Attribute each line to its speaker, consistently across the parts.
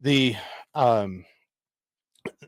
Speaker 1: The um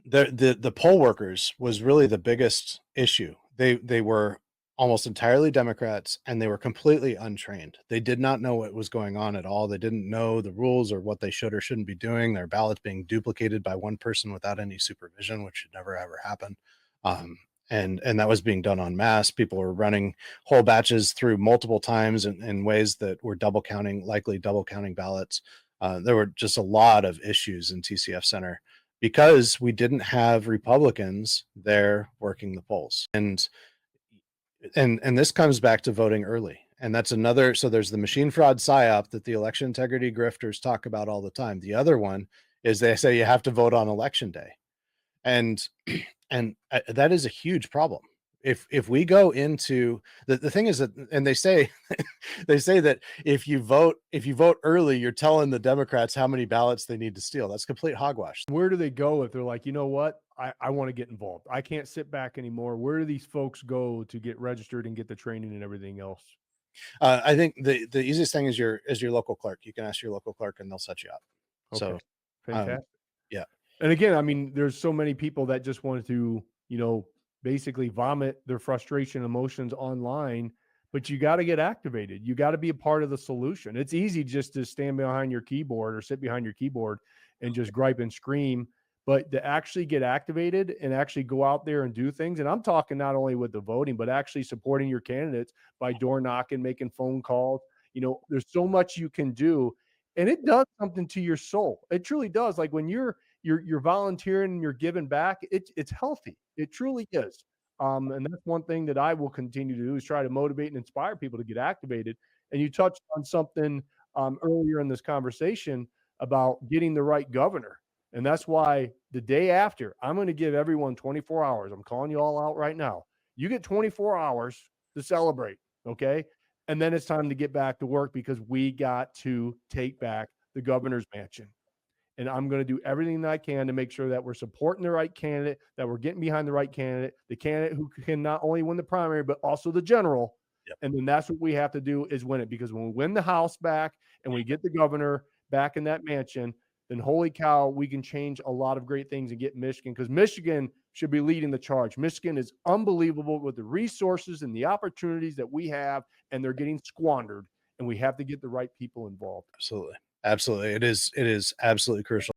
Speaker 1: the poll workers was really the biggest issue. They were almost entirely Democrats and they were completely untrained. They did not know what was going on at all. They didn't know the rules or what they should or shouldn't be doing. Their ballots being duplicated by one person without any supervision, which should never ever happen. Um, and that was being done en masse. People were running whole batches through multiple times in ways that were double counting, likely double counting ballots. There were just a lot of issues in TCF Center because we didn't have Republicans there working the polls. And this comes back to voting early. And that's another, so there's the machine fraud psyop that the election integrity grifters talk about all the time. The other one is they say you have to vote on election day. And that is a huge problem. If we go into the thing is that, and they say they say that if you vote early, you're telling the Democrats how many ballots they need to steal. That's complete hogwash.
Speaker 2: Where do they go if they're like, you know what? I want to get involved. I can't sit back anymore. Where do these folks go to get registered and get the training and everything else?
Speaker 1: I think the easiest thing is your local clerk. You can ask your local clerk and they'll set you up.
Speaker 2: Okay.
Speaker 1: So um,
Speaker 2: Fantastic.
Speaker 1: yeah,
Speaker 2: And again, I mean, there's so many people that just want to, basically vomit their frustration emotions online, but you got to get activated. You got to be a part of the solution. It's easy just to stand behind your keyboard or sit behind your keyboard and just gripe and scream, but to actually get activated and actually go out there and do things. And I'm talking not only with the voting, but actually supporting your candidates by door knocking, making phone calls. There's so much you can do, and it does something to your soul. It truly does. Like when you're volunteering and you're giving back, it's healthy. It truly is. And that's one thing that I will continue to do is try to motivate and inspire people to get activated. And you touched on something earlier in this conversation about getting the right governor. And that's why the day after, I'm going to give everyone 24 hours. I'm calling you all out right now. You get 24 hours to celebrate. Okay. And then it's time to get back to work because we got to take back the governor's mansion. And I'm going to do everything that I can to make sure that we're supporting the right candidate, that we're getting behind the right candidate, the candidate who can not only win the primary, but also the general.
Speaker 1: yep,
Speaker 2: And then that's what we have to do is win it. Because when we win the House back and we get the governor back in that mansion, then holy cow, we can change a lot of great things and get Michigan, because Michigan should be leading the charge. Michigan is unbelievable with the resources and the opportunities that we have, and they're getting squandered. And we have to get the right people involved.
Speaker 1: absolutely, absolutely. It is absolutely crucial.